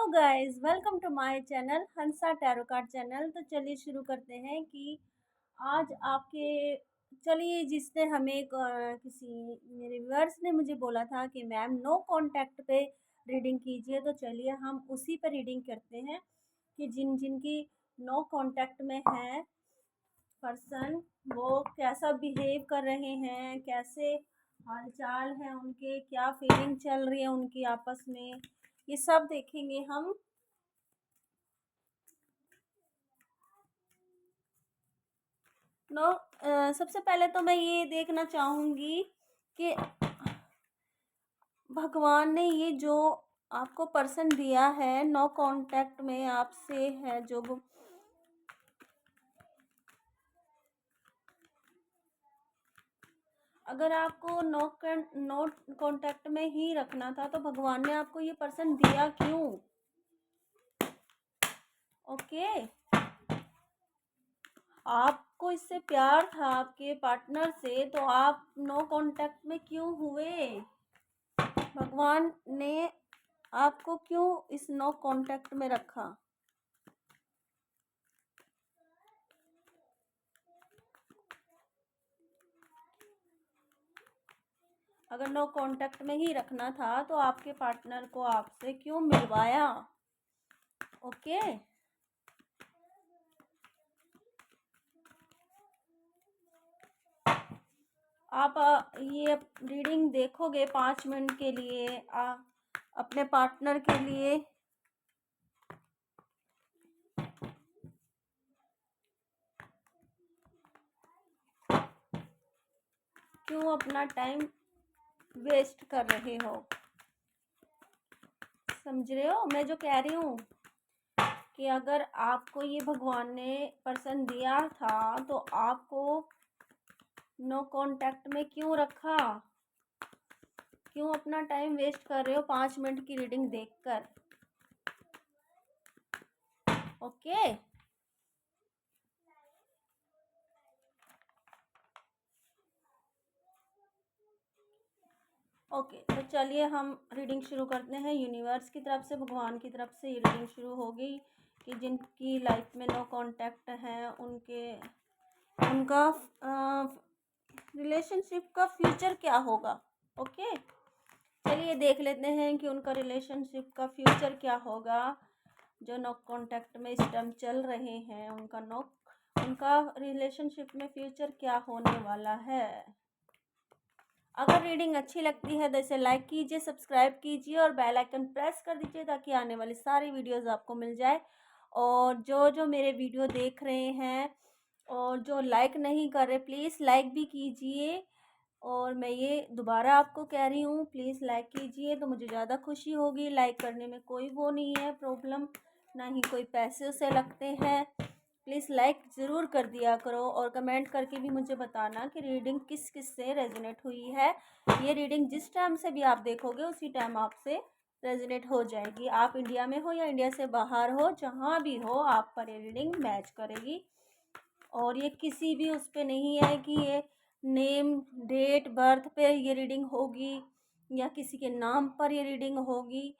Guys, welcome to my channel Hansa tarot card channel. तो चलिए शुरू करते हैं कि आज आपके चलिए जिसने हमें किसी मेरे व्यूअर्स ने मुझे बोला था कि मैम नो कांटेक्ट पे रीडिंग कीजिए। तो चलिए हम उसी पर रीडिंग करते हैं कि जिन जिनकी नो कांटेक्ट में है पर्सन, वो कैसा बिहेव कर रहे हैं, कैसे हालचाल है उनके, क्या फीलिंग चल रही है उनकी आपस में, ये सब देखेंगे हम। सबसे पहले तो मैं ये देखना चाहूँगी कि भगवान ने ये जो आपको पर्सन दिया है नो कांटेक्ट में आपसे है, जो अगर आपको नो कांटेक्ट में ही रखना था तो भगवान ने आपको ये पर्सन दिया क्यों? ओके, आपको इससे प्यार था आपके पार्टनर से, तो आप नो कांटेक्ट में क्यों हुए? भगवान ने आपको क्यों इस नो कांटेक्ट में रखा? अगर नो कांटेक्ट में ही रखना था तो आपके पार्टनर को आपसे क्यों मिलवाया? ओके, आप ये रीडिंग देखोगे 5 मिनट के लिए अपने पार्टनर के लिए। क्यों अपना टाइम वेस्ट कर रहे हो? समझ रहे हो मैं जो कह रही हूँ कि अगर आपको ये भगवान ने पर्सन दिया था तो आपको नो कांटेक्ट में क्यों रखा? क्यों अपना टाइम वेस्ट कर रहे हो 5 मिनट की रीडिंग देखकर? ओके, ओके, तो चलिए हम रीडिंग शुरू करते हैं। यूनिवर्स की तरफ से, भगवान की तरफ से ये रीडिंग शुरू होगी कि जिनकी लाइफ में नो कांटेक्ट है उनका रिलेशनशिप का फ्यूचर क्या होगा। ओके, चलिए देख लेते हैं कि उनका रिलेशनशिप का फ्यूचर क्या होगा। जो नो कांटेक्ट में इस टाइम चल रहे हैं उनका रिलेशनशिप में फ्यूचर क्या होने वाला है। अगर रीडिंग अच्छी लगती है तो इसे लाइक कीजिए, सब्सक्राइब कीजिए और बेल आइकन प्रेस कर दीजिए ताकि आने वाली सारी वीडियोस आपको मिल जाए। और जो जो मेरे वीडियो देख रहे हैं और जो लाइक नहीं कर रहे, प्लीज़ लाइक भी कीजिए। और मैं ये दोबारा आपको कह रही हूँ, प्लीज़ लाइक कीजिए तो मुझे ज़्यादा खुशी होगी। लाइक करने में कोई वो नहीं है प्रॉब्लम, ना ही कोई पैसे से लगते हैं। प्लीज़ लाइक ज़रूर कर दिया करो और कमेंट करके भी मुझे बताना कि रीडिंग किस किस से रेजोनेट हुई है। ये रीडिंग जिस टाइम से भी आप देखोगे उसी टाइम आपसे रेजोनेट हो जाएगी। आप इंडिया में हो या इंडिया से बाहर हो, जहाँ भी हो आप पर ये रीडिंग मैच करेगी। और ये किसी भी उस पर नहीं है कि ये नेम डेट बर्थ पे ये रीडिंग होगी या किसी के नाम पर ये रीडिंग होगी।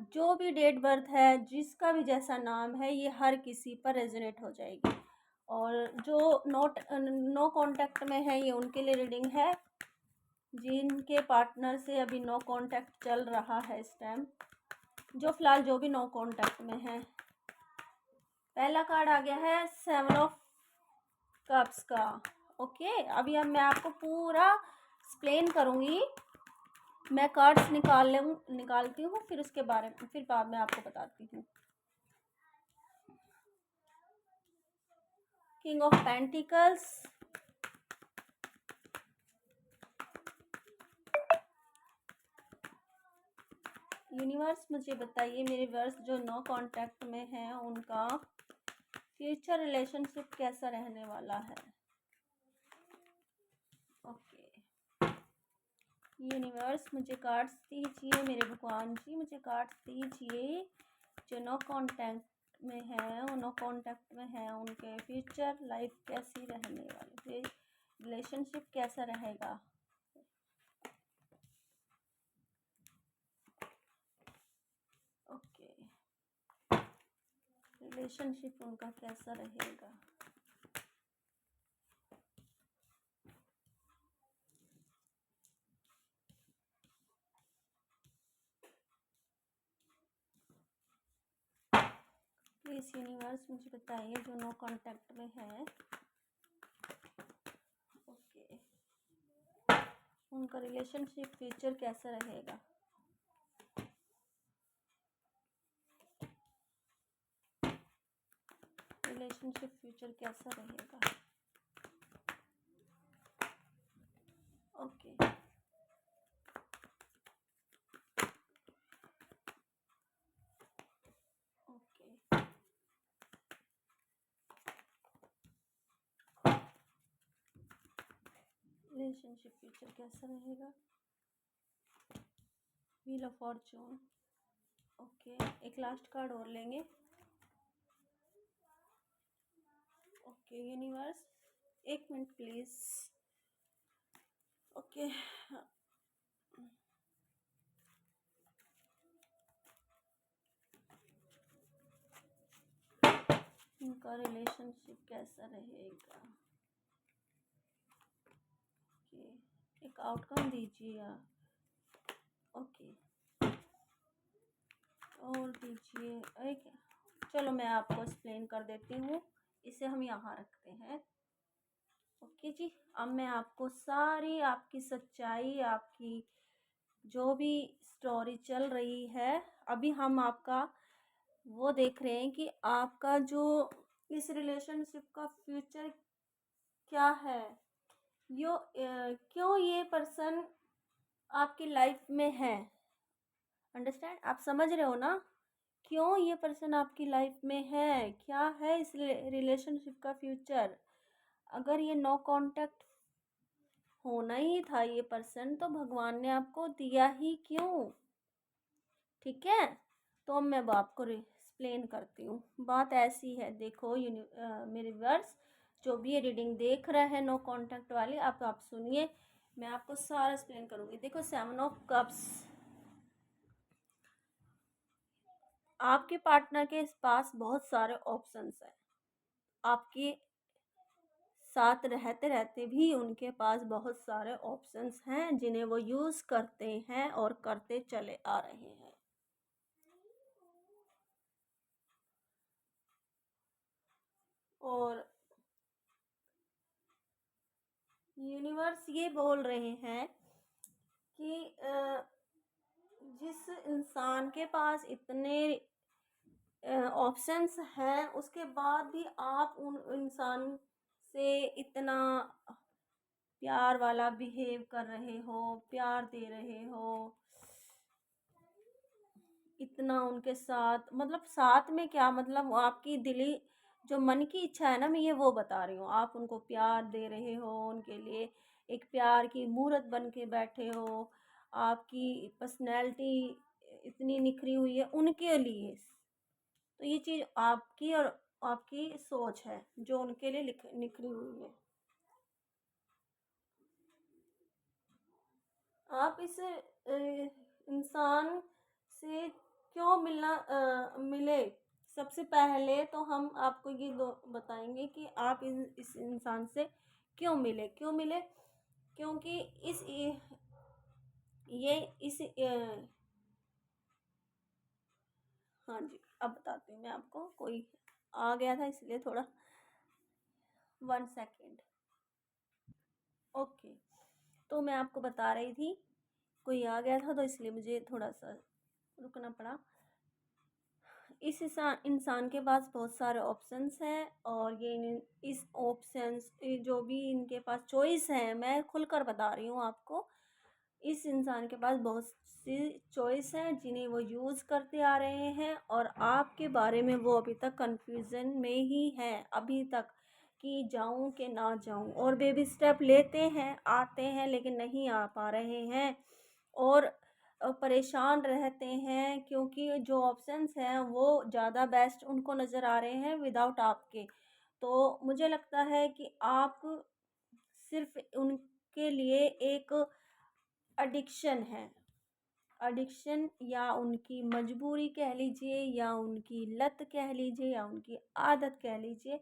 जो भी डेट बर्थ है, जिसका भी जैसा नाम है, ये हर किसी पर रेजोनेट हो जाएगी। और जो नो कांटेक्ट में है ये उनके लिए रीडिंग है जिनके पार्टनर से अभी नो कांटेक्ट चल रहा है इस टाइम, जो फिलहाल जो भी नो कांटेक्ट में है। पहला कार्ड आ गया है 7 ऑफ कप्स का। ओके, अभी अब मैं आपको पूरा एक्सप्लेन करूँगी। मैं कार्ड्स निकालती हूँ, फिर उसके बारे में फिर बाद में आपको बताती हूँ। किंग ऑफ पेंटिकल्स, यूनिवर्स मुझे बताइए मेरे वर्स जो नो कांटेक्ट में हैं उनका फ्यूचर रिलेशनशिप कैसा रहने वाला है। ओके, यूनिवर्स मुझे कार्ड्स दीजिए, मेरे भगवान जी मुझे कार्ड्स दीजिए। जो नो कांटेक्ट में है, नो कांटेक्ट में है, उनके फ्यूचर लाइफ कैसी रहने वाली, रिलेशनशिप कैसा रहेगा। ओके, रिलेशनशिप उनका कैसा रहेगा। प्लीज यूनिवर्स मुझे बताइए जो नो कांटेक्ट में है, ओके, उनका रिलेशनशिप फ्यूचर कैसा रहेगा। रिलेशनशिप फ्यूचर कैसा रहेगा। ओके, ओके, रिलेशनशिप फ्यूचर कैसा रहेगा। व्हील ऑफ फॉर्चून, ओके, एक लास्ट कार्ड और लेंगे। ओके यूनिवर्स, एक मिनट प्लीज। ओके, उनका रिलेशनशिप कैसा रहेगा। ओके, एक आउटकम दीजिए। ओके, और दीजिए एक। चलो मैं आपको एक्सप्लेन कर देती हूँ, इसे हम यहाँ रखते हैं। ओके जी, अब मैं आपको सारी आपकी सच्चाई, आपकी जो भी स्टोरी चल रही है, अभी हम आपका वो देख रहे हैं कि आपका जो इस रिलेशनशिप का फ्यूचर क्या है, क्यों ये पर्सन आपकी लाइफ में है। अंडरस्टैंड, आप समझ रहे हो ना, क्यों ये पर्सन आपकी लाइफ में है, क्या है इस रिलेशनशिप का फ्यूचर। अगर ये नो कांटेक्ट होना ही था ये पर्सन, तो भगवान ने आपको दिया ही क्यों। ठीक है, तो मैं अब आपको एक्सप्लेन करती हूँ। बात ऐसी है, देखो मेरे व्यूअर्स जो भी ये रीडिंग देख रहे हैं नो कांटेक्ट वाली, आप सुनिए, मैं आपको सारा एक्सप्लेन करूँगी। देखो 7 ऑफ कप्स, आपके पार्टनर के पास बहुत सारे ऑप्शंस हैं, आपके साथ रहते रहते भी उनके पास बहुत सारे ऑप्शंस हैं जिन्हें वो यूज़ करते हैं और करते चले आ रहे हैं। और यूनिवर्स ये बोल रहे हैं कि जिस इंसान के पास इतने ऑप्शंस हैं, उसके बाद भी आप उन इंसान से इतना प्यार वाला बिहेव कर रहे हो, प्यार दे रहे हो, इतना उनके साथ, मतलब साथ में क्या, मतलब आपकी दिली जो मन की इच्छा है ना, मैं ये वो बता रही हूँ। आप उनको प्यार दे रहे हो, उनके लिए एक प्यार की मूर्त बन के बैठे हो, आपकी पर्सनैलिटी इतनी निखरी हुई है उनके लिए। तो ये चीज़ आपकी और आपकी सोच है जो उनके लिए निखरी हुई है। आप इस इंसान से क्यों मिले। सबसे पहले तो हम आपको ये बताएंगे कि आप इस इंसान से क्यों मिले, क्योंकि ये इस हाँ जी, अब बताती हूँ मैं आपको। कोई आ गया था इसलिए थोड़ा 1 सेकेंड। ओके, तो मैं आपको बता रही थी, कोई आ गया था तो इसलिए मुझे थोड़ा सा रुकना पड़ा। इस इंसान के पास बहुत सारे ऑप्शंस हैं, और ये इस ऑप्शंस जो भी इनके पास चॉइस है, मैं खुलकर बता रही हूँ आपको, इस इंसान के पास बहुत सी चॉइस हैं जिन्हें वो यूज़ करते आ रहे हैं, और आपके बारे में वो अभी तक कंफ्यूजन में ही है अभी तक, कि जाऊं कि ना जाऊं, और बेबी स्टेप लेते हैं, आते हैं, लेकिन नहीं आ पा रहे हैं, और परेशान रहते हैं, क्योंकि जो ऑप्शंस हैं वो ज़्यादा बेस्ट उनको नज़र आ रहे हैं विदाउट आपके। तो मुझे लगता है कि आप सिर्फ उनके लिए एक एडिक्शन है, एडिक्शन या उनकी मजबूरी कह लीजिए या उनकी लत कह लीजिए या उनकी आदत कह लीजिए।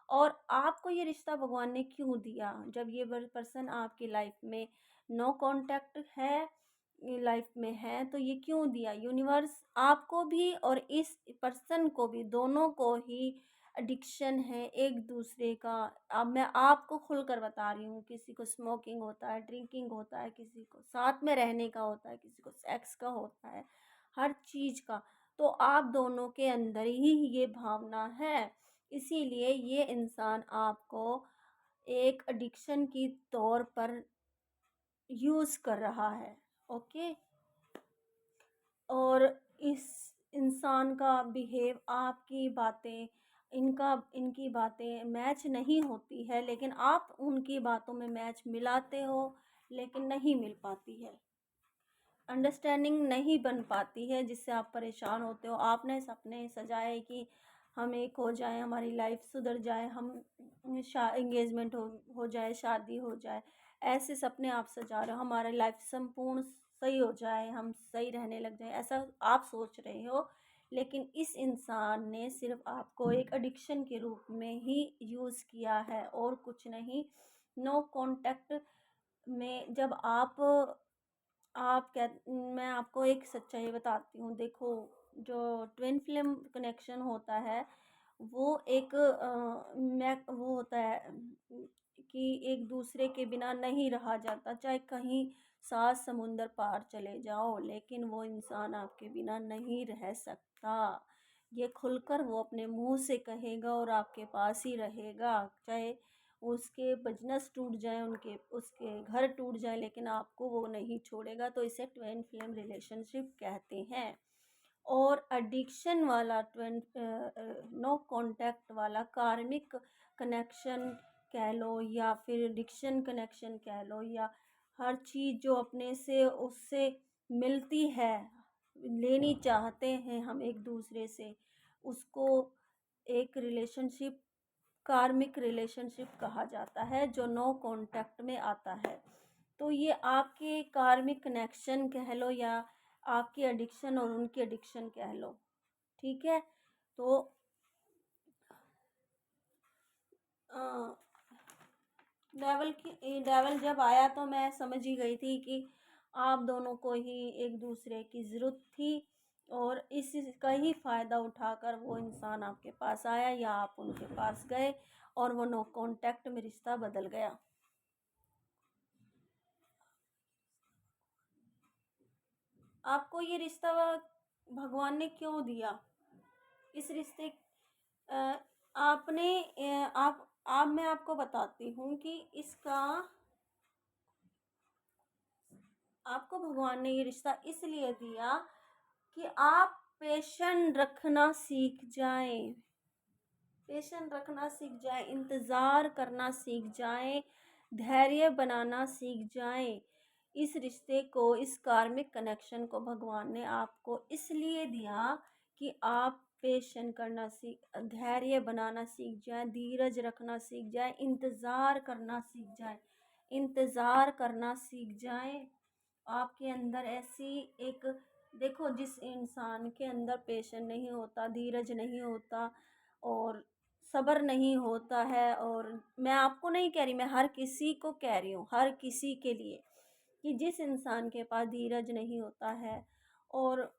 और आपको ये रिश्ता भगवान ने क्यों दिया? जब ये पर्सन आपकी लाइफ में नो कांटेक्ट है, लाइफ में है, तो ये क्यों दिया? यूनिवर्स आपको भी और इस पर्सन को भी, दोनों को ही एडिक्शन है एक दूसरे का। अब मैं आपको खुलकर बता रही हूँ, किसी को स्मोकिंग होता है, ड्रिंकिंग होता है, किसी को साथ में रहने का होता है, किसी को सेक्स का होता है, हर चीज़ का। तो आप दोनों के अंदर ही ये भावना है, इसीलिए ये इंसान आपको एक एडिक्शन की तौर पर यूज़ कर रहा है। ओके। और इस इंसान का बिहेव, आपकी बातें, इनकी बातें मैच नहीं होती है, लेकिन आप उनकी बातों में मैच मिलाते हो, लेकिन नहीं मिल पाती है, अंडरस्टैंडिंग नहीं बन पाती है, जिससे आप परेशान होते हो। आपने सपने सजाए कि हम एक हो जाए, हमारी लाइफ सुधर जाए, हम एंगेजमेंट हो जाए, शादी हो जाए, ऐसे सपने आप सजा रहे हो, हमारी लाइफ संपूर्ण सही हो जाए, हम सही रहने लग जाए, ऐसा आप सोच रहे हो। लेकिन इस इंसान ने सिर्फ आपको एक एडिक्शन के रूप में ही यूज़ किया है और कुछ नहीं। नो कांटेक्ट में जब आप क्या, मैं आपको एक सच्चाई बताती हूँ। देखो, जो ट्विन फ्लेम कनेक्शन होता है, वो एक मैं वो होता है कि एक दूसरे के बिना नहीं रहा जाता, चाहे कहीं 7 समुंदर पार चले जाओ, लेकिन वो इंसान आपके बिना नहीं रह सकता। ये खुलकर वो अपने मुंह से कहेगा और आपके पास ही रहेगा, चाहे उसके बिजनेस टूट जाए, उसके घर टूट जाए, लेकिन आपको वो नहीं छोड़ेगा। तो इसे ट्विन फ्लेम रिलेशनशिप कहते हैं। और एडिक्शन वाला नो कांटेक्ट वाला कार्मिक कनेक्शन कह लो, या फिर एडिक्शन कनेक्शन कह लो, या हर चीज़ जो अपने से उससे मिलती है, लेनी चाहते हैं हम एक दूसरे से, उसको एक रिलेशनशिप, कार्मिक रिलेशनशिप कहा जाता है, जो नो कांटेक्ट में आता है। तो ये आपके कार्मिक कनेक्शन कह लो या आपकी एडिक्शन और उनकी एडिक्शन कह लो, ठीक है। तो डेवल जब आया तो मैं समझ ही गई थी कि आप दोनों को ही एक दूसरे की ज़रूरत थी, और इसका ही फ़ायदा उठाकर वो इंसान आपके पास आया या आप उनके पास गए, और वो नो कांटेक्ट में रिश्ता बदल गया। आपको ये रिश्ता भगवान ने क्यों दिया? इस रिश्ते आपने आप मैं आपको बताती हूँ कि इसका, आपको भगवान ने ये रिश्ता इसलिए दिया कि आप पेशेंस रखना सीख जाएं, पेशेंस रखना सीख जाएं, इंतज़ार करना सीख जाएं, धैर्य बनाना सीख जाएं। इस रिश्ते को, इस कार्मिक कनेक्शन को भगवान ने आपको इसलिए दिया कि आप पेशेंस करना सीख, धैर्य बनाना सीख जाएं, धीरज रखना सीख जाएं, इंतज़ार करना सीख जाएं, इंतज़ार करना सीख जाएं। आपके अंदर ऐसी एक, देखो, जिस इंसान के अंदर पेशेंस नहीं होता, धीरज नहीं होता और सब्र नहीं होता है, और मैं आपको नहीं कह रही, मैं हर किसी को कह रही हूँ, हर किसी के लिए, कि जिस इंसान के पास धीरज नहीं होता है और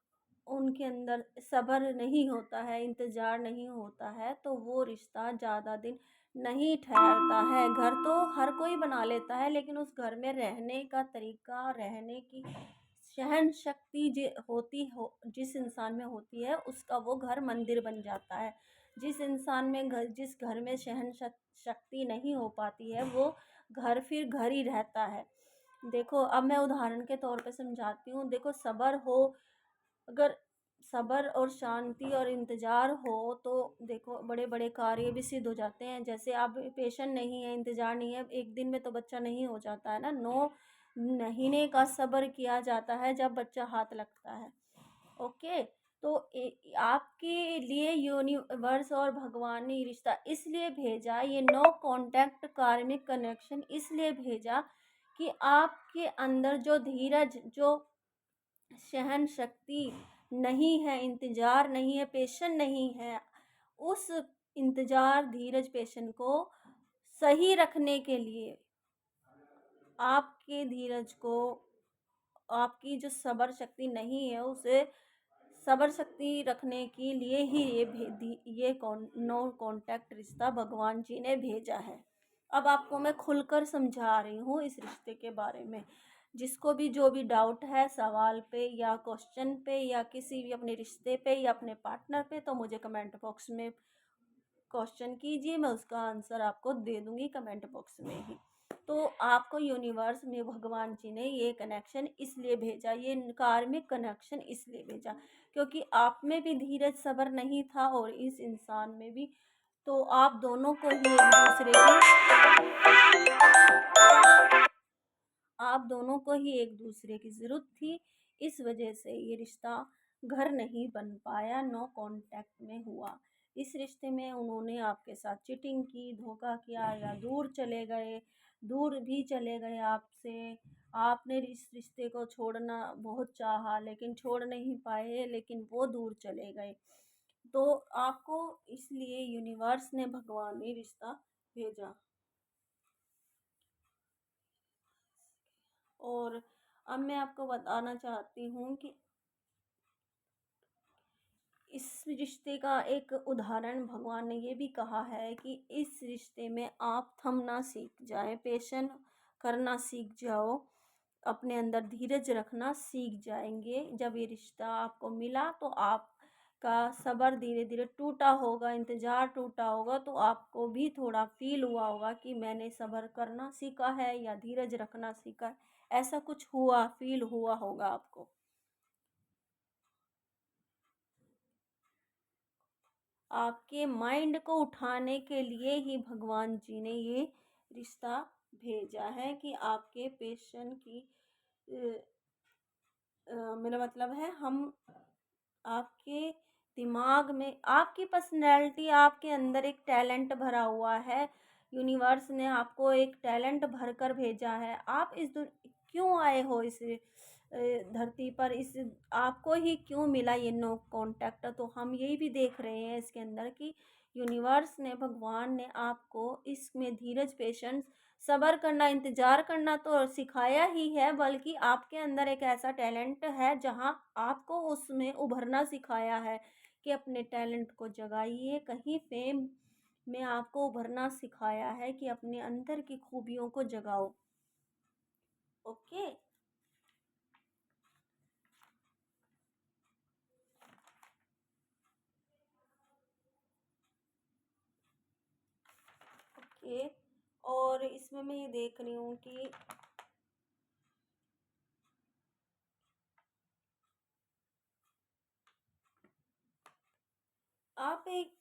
उनके अंदर सब्र नहीं होता है, इंतज़ार नहीं होता है, तो वो रिश्ता ज़्यादा दिन नहीं ठहरता है। घर तो हर कोई बना लेता है, लेकिन उस घर में रहने का तरीका, रहने की सहन शक्ति जिस इंसान में होती है, उसका वो घर मंदिर बन जाता है। जिस घर में सहन शक्ति नहीं हो पाती है, वो घर फिर घर ही रहता है। देखो, अब मैं उदाहरण के तौर पे समझाती हूँ। देखो, सब्र हो, अगर सब्र और शांति और इंतज़ार हो, तो देखो बड़े बड़े कार्य भी सिद्ध हो जाते हैं। जैसे आप पेशेंट नहीं है, इंतज़ार नहीं है, एक दिन में तो बच्चा नहीं हो जाता है ना। 9 महीने का सब्र किया जाता है जब बच्चा हाथ लगता है। ओके। तो आपके लिए यूनिवर्स और भगवान ने ये रिश्ता इसलिए भेजा, ये नो कांटेक्ट कार्मिक कनेक्शन इसलिए भेजा कि आपके अंदर जो धीरज, जो सहन शक्ति नहीं है, इंतज़ार नहीं है, पेशेंस नहीं है, उस इंतज़ार, धीरज, पेशेंस को सही रखने के लिए आपके धीरज को, आपकी जो सब्र शक्ति नहीं है, उसे सब्र शक्ति रखने के लिए ही ये नो कांटेक्ट रिश्ता भगवान जी ने भेजा है। अब आपको मैं खुलकर समझा रही हूँ इस रिश्ते के बारे में। जिसको भी जो भी डाउट है सवाल पे या क्वेश्चन पे या किसी भी अपने रिश्ते पे या अपने पार्टनर पे, तो मुझे कमेंट बॉक्स में क्वेश्चन कीजिए, मैं उसका आंसर आपको दे दूंगी कमेंट बॉक्स में ही। तो आपको यूनिवर्स में भगवान जी ने ये कनेक्शन इसलिए भेजा, ये कार्मिक कनेक्शन इसलिए भेजा क्योंकि आप में भी धीरज सब्र नहीं था और इस इंसान में भी। तो आप दोनों को ही एक दूसरे की आप दोनों को ही एक दूसरे की ज़रूरत थी। इस वजह से ये रिश्ता घर नहीं बन पाया, नो कांटेक्ट में हुआ। इस रिश्ते में उन्होंने आपके साथ चीटिंग की, धोखा किया या दूर चले गए, दूर भी चले गए आपसे। आपने इस रिश्ते को छोड़ना बहुत चाहा लेकिन छोड़ नहीं पाए, लेकिन वो दूर चले गए। तो आपको इसलिए यूनिवर्स ने, भगवान ने रिश्ता भेजा। और अब मैं आपको बताना चाहती हूँ कि इस रिश्ते का एक उदाहरण भगवान ने ये भी कहा है कि इस रिश्ते में आप थमना सीख जाएं, पेशेंस करना सीख जाओ, अपने अंदर धीरज रखना सीख जाएंगे। जब ये रिश्ता आपको मिला तो आपका सब्र धीरे धीरे टूटा होगा, इंतज़ार टूटा होगा, तो आपको भी थोड़ा फील हुआ होगा कि मैंने सब्र करना सीखा है या धीरज रखना सीखा है। ऐसा कुछ हुआ, फील हुआ होगा आपको। आपके माइंड को उठाने के लिए ही भगवान जी ने ये रिश्ता भेजा है कि आपके पेशेंट की मेरा मतलब है, हम आपके दिमाग में, आपकी पर्सनैलिटी, आपके अंदर एक टैलेंट भरा हुआ है। यूनिवर्स ने आपको एक टैलेंट भर कर भेजा है। आप क्यों आए हो इस धरती पर, इस आपको ही क्यों मिला ये नो कांटेक्ट। तो हम यही भी देख रहे हैं इसके अंदर कि यूनिवर्स ने, भगवान ने आपको इसमें धीरज, पेशेंस, सब्र करना, इंतज़ार करना तो सिखाया ही है, बल्कि आपके अंदर एक ऐसा टैलेंट है जहां आपको उसमें उभरना सिखाया है कि अपने टैलेंट को जगाइए। कहीं फेम में आपको उभरना सिखाया है कि अपने अंदर की खूबियों को जगाओ। ओके। ओके। और इसमें मैं ये देख रही हूँ कि आप एक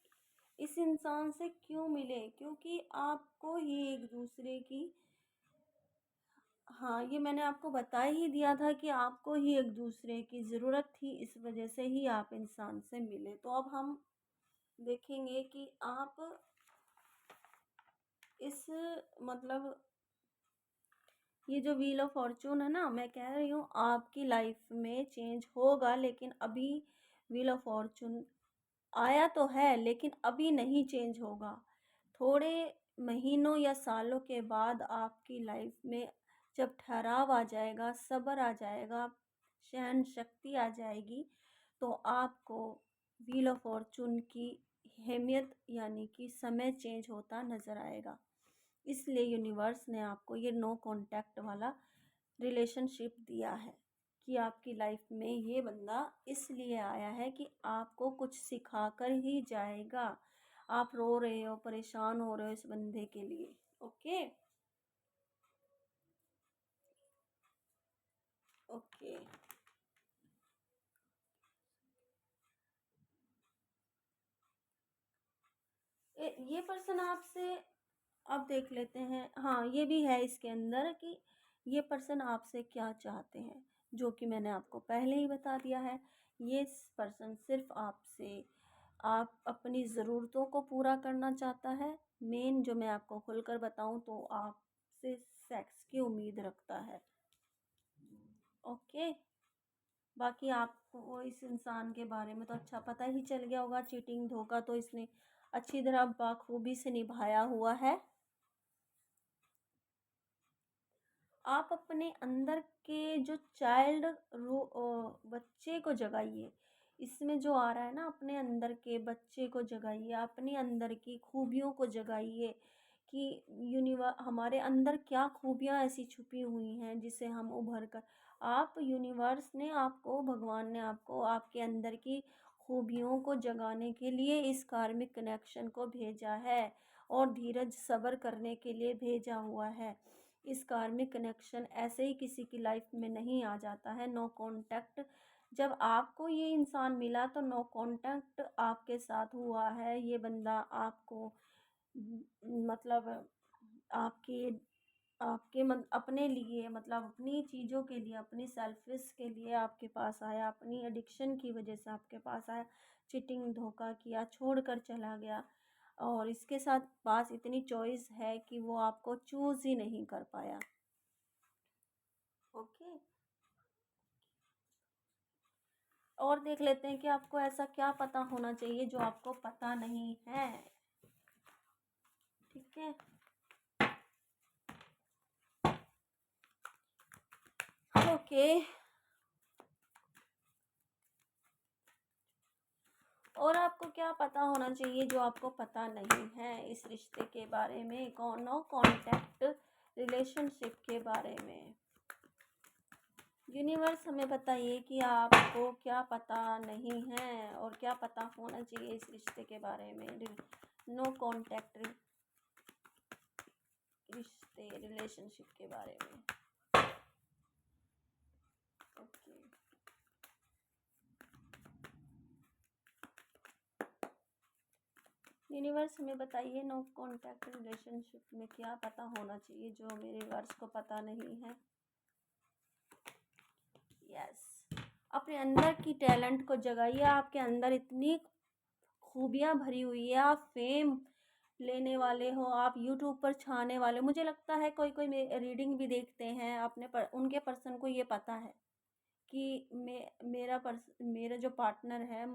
इस इंसान से क्यों मिले, क्योंकि आपको ही एक दूसरे की, हाँ, ये मैंने आपको बता ही दिया था कि आपको ही एक दूसरे की ज़रूरत थी, इस वजह से ही आप इंसान से मिले। तो अब हम देखेंगे कि आप इस मतलब ये जो व्हील ऑफ फॉर्चून है ना, मैं कह रही हूँ आपकी लाइफ में चेंज होगा, लेकिन अभी व्हील ऑफ फॉर्चून आया तो है लेकिन अभी नहीं चेंज होगा। थोड़े महीनों या सालों के बाद आपकी लाइफ में जब ठहराव आ जाएगा, सब्र आ जाएगा, सहन शक्ति आ जाएगी, तो आपको व्हील ऑफ फॉर्चून की अहमियत यानी कि समय चेंज होता नज़र आएगा। इसलिए यूनिवर्स ने आपको ये नो कांटेक्ट वाला रिलेशनशिप दिया है कि आपकी लाइफ में ये बंदा इसलिए आया है कि आपको कुछ सिखा कर ही जाएगा। आप रो रहे हो, परेशान हो रहे हो इस बंदे के लिए। ओके। ओके। ये पर्सन आपसे, अब देख लेते हैं, हाँ ये भी है इसके अंदर कि ये पर्सन आपसे क्या चाहते हैं, जो कि मैंने आपको पहले ही बता दिया है। ये पर्सन सिर्फ आपसे, आप अपनी ज़रूरतों को पूरा करना चाहता है। मेन जो मैं आपको खुलकर बताऊं तो आपसे सेक्स की उम्मीद रखता है। ओके। बाकी आपको इस इंसान के बारे में तो अच्छा पता ही चल गया होगा। चीटिंग धोखा तो इसने अच्छी तरह बाखूबी से निभाया हुआ है। आप अपने अंदर के जो चाइल्ड बच्चे को जगाइए। इसमें जो आ रहा है ना, अपने अंदर के बच्चे को जगाइए, अपने अंदर की खूबियों को जगाइए कि हमारे अंदर क्या खूबियाँ ऐसी छुपी हुई हैं जिसे हम उभर कर, आप यूनिवर्स ने आपको, भगवान ने आपको आपके अंदर की खूबियों को जगाने के लिए इस कार्मिक कनेक्शन को भेजा है और धीरज सब्र करने के लिए भेजा हुआ है। इस कार्मिक कनेक्शन ऐसे ही किसी की लाइफ में नहीं आ जाता है। नो कांटेक्ट, जब आपको ये इंसान मिला तो नो कांटेक्ट आपके साथ हुआ है। ये बंदा आपको मतलब आपके आपके अपने लिए, मतलब अपनी चीज़ों के लिए, अपनी सेल्फिश के लिए आपके पास आया, अपनी एडिक्शन की वजह से आपके पास आया, चीटिंग धोखा किया, छोड़ कर चला गया और इसके साथ पास इतनी चॉइस है कि वो आपको चूज़ ही नहीं कर पाया। ओके, और देख लेते हैं कि आपको ऐसा क्या पता होना चाहिए जो आपको पता नहीं है। ठीक है, ओके। और आपको क्या पता होना चाहिए जो आपको पता नहीं है इस रिश्ते के बारे में, नो कांटेक्ट रिलेशनशिप के बारे में। यूनिवर्स हमें बताइए कि आपको क्या पता नहीं है और क्या पता होना चाहिए इस रिश्ते के बारे में, नो कांटेक्ट रिश्ते रिलेशनशिप के बारे में। ओके, यूनिवर्स हमें बताइए नो कांटेक्ट रिलेशनशिप में क्या पता होना चाहिए जो मेरे वर्स को पता नहीं है। यस, अपने अंदर की टैलेंट को जगाइए। आपके अंदर इतनी खूबियाँ भरी हुई है, आप फेम लेने वाले हो, आप यूट्यूब पर छाने वाले हो। मुझे लगता है कोई कोई रीडिंग भी देखते हैं अपने उनके पर्सन को ये पता है कि मेरा जो पार्टनर है,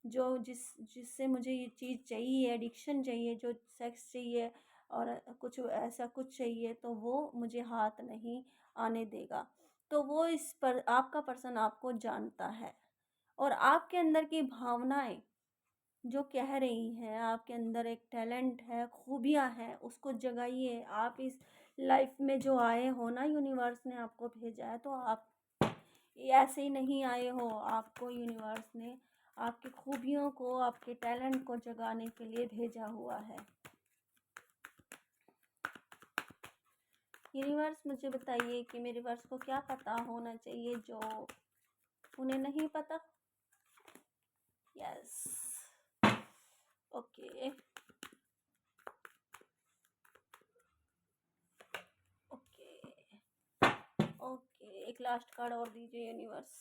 जो जिससे मुझे ये चीज़ चाहिए, एडिक्शन चाहिए, जो सेक्स चाहिए और कुछ ऐसा कुछ चाहिए, तो वो मुझे हाथ नहीं आने देगा। तो वो इस पर आपका पर्सन आपको जानता है और आपके अंदर की भावनाएं जो कह रही हैं, आपके अंदर एक टैलेंट है, खूबियाँ हैं, उसको जगाइए। आप इस लाइफ में जो आए हो ना, यूनिवर्स ने आपको भेजा है, तो आप ऐसे ही नहीं आए हो। आपको यूनिवर्स ने आपकी खूबियों को, आपके टैलेंट को जगाने के लिए भेजा हुआ है। यूनिवर्स मुझे बताइए कि मेरे वर्स को क्या पता होना चाहिए जो उन्हें नहीं पता। यस, ओके ओके ओके, एक लास्ट कार्ड और दीजिए यूनिवर्स।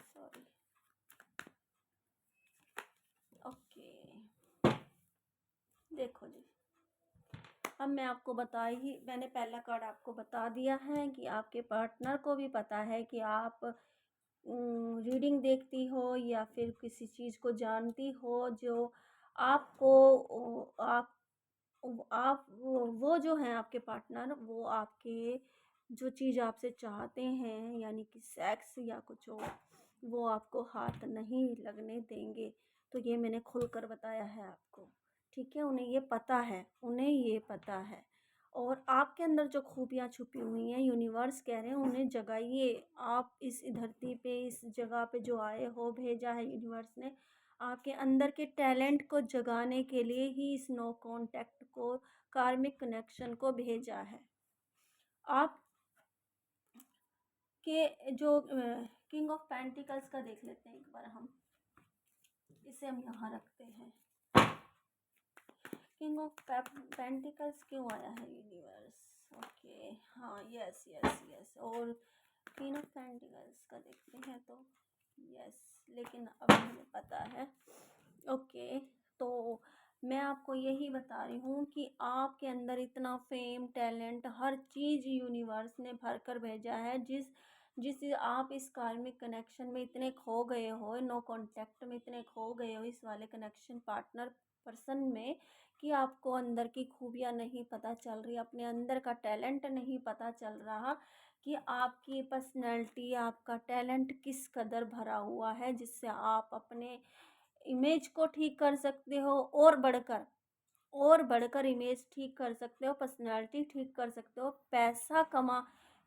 Sorry, okay. देखो जी, अब मैं आपको मैंने पहला कार्ड आपको बता दिया है कि आपके पार्टनर को भी पता है कि आप रीडिंग देखती हो या फिर किसी चीज़ को जानती हो जो आपको आप वो जो हैं आपके पार्टनर, वो आपके जो चीज़ आपसे चाहते हैं, यानी कि सेक्स या कुछ और, वो आपको हाथ नहीं लगने देंगे। तो ये मैंने खुलकर बताया है आपको। ठीक है, उन्हें ये पता है, उन्हें ये पता है। और आपके अंदर जो खूबियाँ छुपी हुई हैं, यूनिवर्स कह रहे हैं उन्हें जगाइए। आप इस धरती पे, इस जगह पे जो आए हो, भेजा है यूनिवर्स ने आपके अंदर के टैलेंट को जगाने के लिए ही इस नो कांटेक्ट को, कार्मिक कनेक्शन को भेजा है। आप के जो किंग ऑफ पेंटिकल्स का देख लेते हैं एक बार हम, इसे हम यहाँ रखते हैं। किंग ऑफ पेंटिकल्स क्यों आया है यूनिवर्स? ओके, हाँ, यस यस यस। और क्वीन ऑफ पेंटिकल्स का देखते हैं तो यस, लेकिन अब मुझे पता है। ओके, तो मैं आपको यही बता रही हूँ कि आपके अंदर इतना फेम, टैलेंट, हर चीज़ यूनिवर्स ने भर कर भेजा है। जिस आप इस कार्मिक कनेक्शन में इतने खो गए हो, नो कांटेक्ट में इतने खो गए हो, इस वाले कनेक्शन पार्टनर पर्सन में, कि आपको अंदर की खूबियाँ नहीं पता चल रही, अपने अंदर का टैलेंट नहीं पता चल रहा कि आपकी पर्सनैलिटी, आपका टैलेंट किस कदर भरा हुआ है, जिससे आप अपने इमेज को ठीक कर सकते हो, और बढ़कर इमेज ठीक कर सकते हो, पर्सनालिटी ठीक कर सकते हो,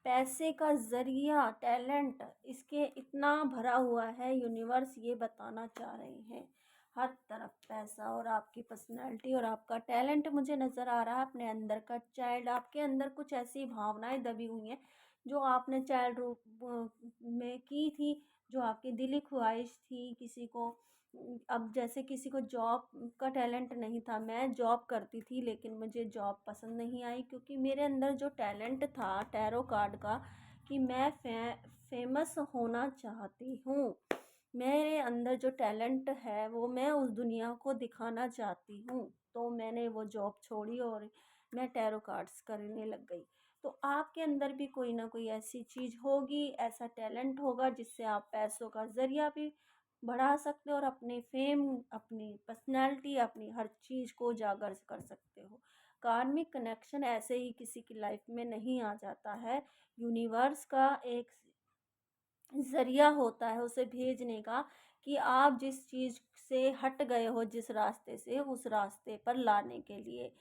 पैसे का ज़रिया टैलेंट इसके इतना भरा हुआ है। यूनिवर्स ये बताना चाह रहे हैं, हर तरफ पैसा और आपकी पर्सनालिटी और आपका टैलेंट मुझे नज़र आ रहा है। अपने अंदर का चाइल्ड, आपके अंदर कुछ ऐसी भावनाएं दबी हुई हैं जो आपने चाइल्ड रूप में की थी, जो आपकी दिली ख्वाहिश थी किसी को। अब जैसे किसी को जॉब का टैलेंट नहीं था, मैं जॉब करती थी लेकिन मुझे जॉब पसंद नहीं आई, क्योंकि मेरे अंदर जो टैलेंट था टैरो कार्ड का, कि मैं फेमस होना चाहती हूँ, मेरे अंदर जो टैलेंट है वो मैं उस दुनिया को दिखाना चाहती हूँ। तो मैंने वो जॉब छोड़ी और मैं टैरो कार्ड्स करने लग गई। तो आपके अंदर भी कोई ना कोई ऐसी चीज़ होगी, ऐसा टैलेंट होगा जिससे आप पैसों का ज़रिया भी बढ़ा सकते हो और अपने फेम, अपनी पर्सनैलिटी, अपनी हर चीज़ को उजागर कर सकते हो। कार्मिक कनेक्शन ऐसे ही किसी की लाइफ में नहीं आ जाता है। यूनिवर्स का एक ज़रिया होता है उसे भेजने का, कि आप जिस चीज़ से हट गए हो, जिस रास्ते से, उस रास्ते पर लाने के लिए।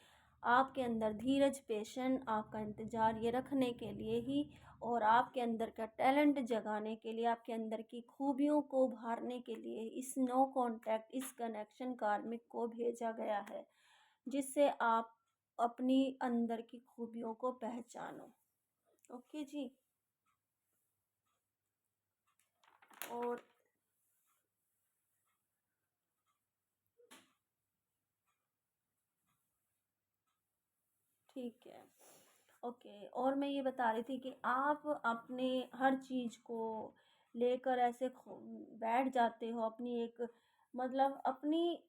आपके अंदर धीरज, पेशेंस, आपका इंतज़ार ये रखने के लिए ही, और आपके अंदर का टैलेंट जगाने के लिए, आपके अंदर की खूबियों को उभारने के लिए इस नो कांटेक्ट, इस कनेक्शन कार्मिक को भेजा गया है, जिससे आप अपनी अंदर की खूबियों को पहचानो। ओके जी। और ठीक है, ओके। और मैं ये बता रही थी कि आप अपने हर चीज़ को लेकर ऐसे बैठ जाते हो, अपनी एक, मतलब अपनी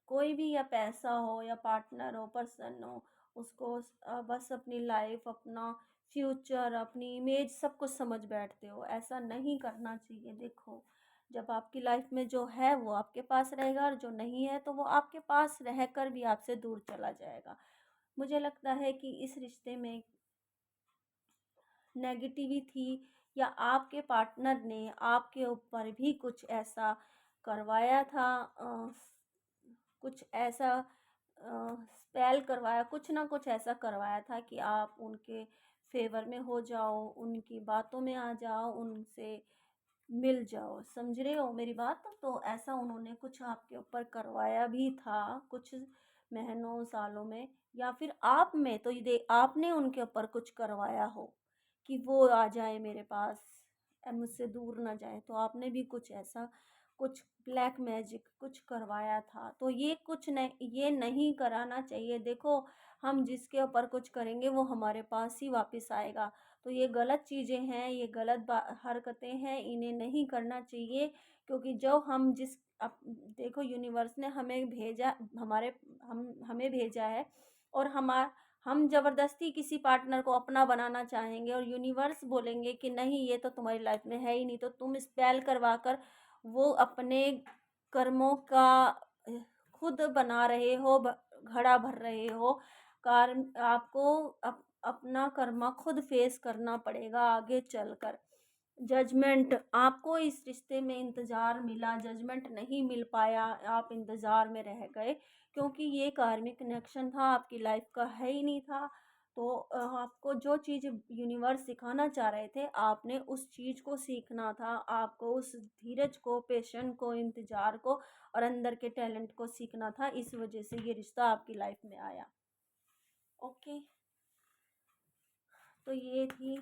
कोई भी, या पैसा हो या पार्टनर हो, पर्सन हो, उसको बस अपनी लाइफ, अपना फ्यूचर, अपनी इमेज सब कुछ समझ बैठते हो। ऐसा नहीं करना चाहिए। देखो, जब आपकी लाइफ में जो है वो आपके पास रहेगा, और जो नहीं है तो वो आपके पास रहकर भी आपसे दूर चला जाएगा। मुझे लगता है कि इस रिश्ते में नेगेटिविटी, या आपके पार्टनर ने आपके ऊपर भी कुछ ऐसा करवाया था, कुछ ऐसा स्पेल करवाया, कुछ ना कुछ ऐसा करवाया था कि आप उनके फेवर में हो जाओ, उनकी बातों में आ जाओ, उनसे मिल जाओ। समझ रहे हो मेरी बात? तो ऐसा उन्होंने कुछ आपके ऊपर करवाया भी था कुछ महीनों, सालों में, या फिर आप में तो ये आपने उनके ऊपर कुछ करवाया हो कि वो आ जाए मेरे पास, मुझसे दूर ना जाए। तो आपने भी कुछ ऐसा, कुछ ब्लैक मैजिक कुछ करवाया था। तो ये कुछ नहीं, ये नहीं कराना चाहिए। देखो, हम जिसके ऊपर कुछ करेंगे वो हमारे पास ही वापस आएगा। तो ये गलत चीज़ें हैं, ये गलत हरकतें हैं, इन्हें नहीं करना चाहिए। क्योंकि जो हम जिस अब देखो, यूनिवर्स ने हमें भेजा, हमें भेजा है, और हम ज़बरदस्ती किसी पार्टनर को अपना बनाना चाहेंगे, और यूनिवर्स बोलेंगे कि नहीं, ये तो तुम्हारी लाइफ में है ही नहीं, तो तुम स्पेल करवा कर वो अपने कर्मों का खुद बना रहे हो, घड़ा भर रहे हो। कार्म आपको अपना कर्मा खुद फेस करना पड़ेगा आगे चलकर। जजमेंट, आपको इस रिश्ते में इंतज़ार मिला, जजमेंट नहीं मिल पाया, आप इंतज़ार में रह गए, क्योंकि ये कार्मिक कनेक्शन था, आपकी लाइफ का है ही नहीं था। तो आपको जो चीज़ यूनिवर्स सिखाना चाह रहे थे, आपने उस चीज़ को सीखना था, आपको उस धीरज को, पेशेंस को, इंतज़ार को, और अंदर के टैलेंट को सीखना था। इस वजह से ये रिश्ता आपकी लाइफ में आया। ओके, तो ये थी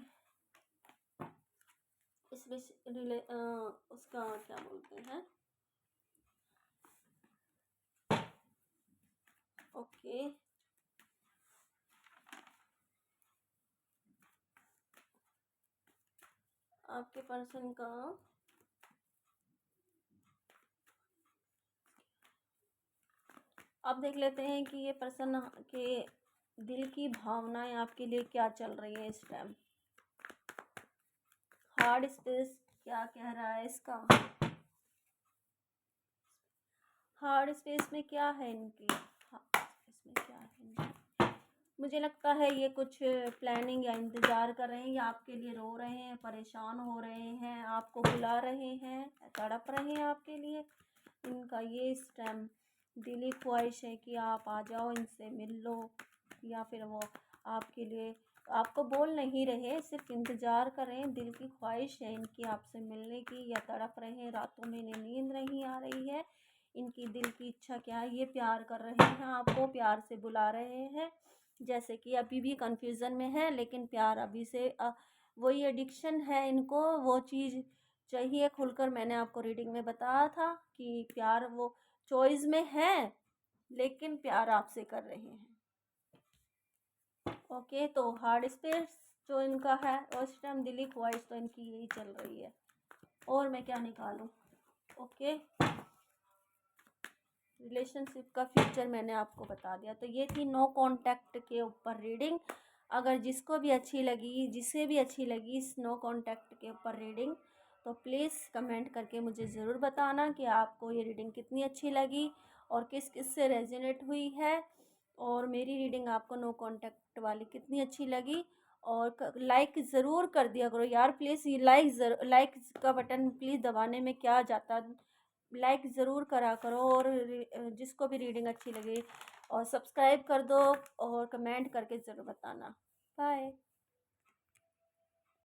इस उसका क्या बोलते हैं, ओके। आपके पर्सन का अब देख लेते हैं कि ये पर्सन के दिल की भावनाएं आपके लिए क्या चल रही है इस टाइम। हार्ड स्पेस क्या कह रहा है इसका? हार्ड स्पेस में क्या है इनकी? इसमें क्या है इनकी? मुझे लगता है ये कुछ प्लानिंग या इंतज़ार कर रहे हैं, या आपके लिए रो रहे हैं, परेशान हो रहे हैं, आपको बुला रहे हैं, तड़प रहे हैं आपके लिए। इनका ये इस टाइम दिली ख्वाहिश है कि आप आ जाओ, इनसे मिल लो, या फिर वो आपके लिए आपको बोल नहीं रहे, सिर्फ इंतज़ार कर रहे हैं। दिल की ख्वाहिश है इनकी आपसे मिलने की, या तड़प रहे हैं, रातों में इन्हें नींद नहीं आ रही है। इनकी दिल की इच्छा क्या है? ये प्यार कर रहे हैं, आपको प्यार से बुला रहे हैं। जैसे कि अभी भी कन्फ्यूज़न में है, लेकिन प्यार अभी से वही एडिक्शन है इनको, वो चीज़ चाहिए खुलकर। मैंने आपको रीडिंग में बताया था कि प्यार वो चॉइस में है, लेकिन प्यार आपसे कर रहे हैं। ओके, तो हार्ड स्पेस जो इनका है उस टाइम दिली ख्वाहिश तो इनकी यही चल रही है। और मैं क्या निकालूं? ओके, रिलेशनशिप का फ्यूचर मैंने आपको बता दिया। तो ये थी नो कांटेक्ट के ऊपर रीडिंग। अगर जिसको भी अच्छी लगी, जिसे भी अच्छी लगी इस नो कांटेक्ट के ऊपर रीडिंग, तो प्लीज़ कमेंट करके मुझे ज़रूर बताना कि आपको ये रीडिंग कितनी अच्छी लगी और किस किस से रेजोनेट हुई है, और मेरी रीडिंग आपको नो कांटेक्ट वाली कितनी अच्छी लगी। और लाइक ज़रूर कर दिया करो यार, प्लीज़। ये लाइक का बटन प्लीज़ दबाने में क्या जाता, लाइक ज़रूर करा करो। और जिसको भी रीडिंग अच्छी लगे और सब्सक्राइब कर दो, और कमेंट करके ज़रूर बताना। बाय।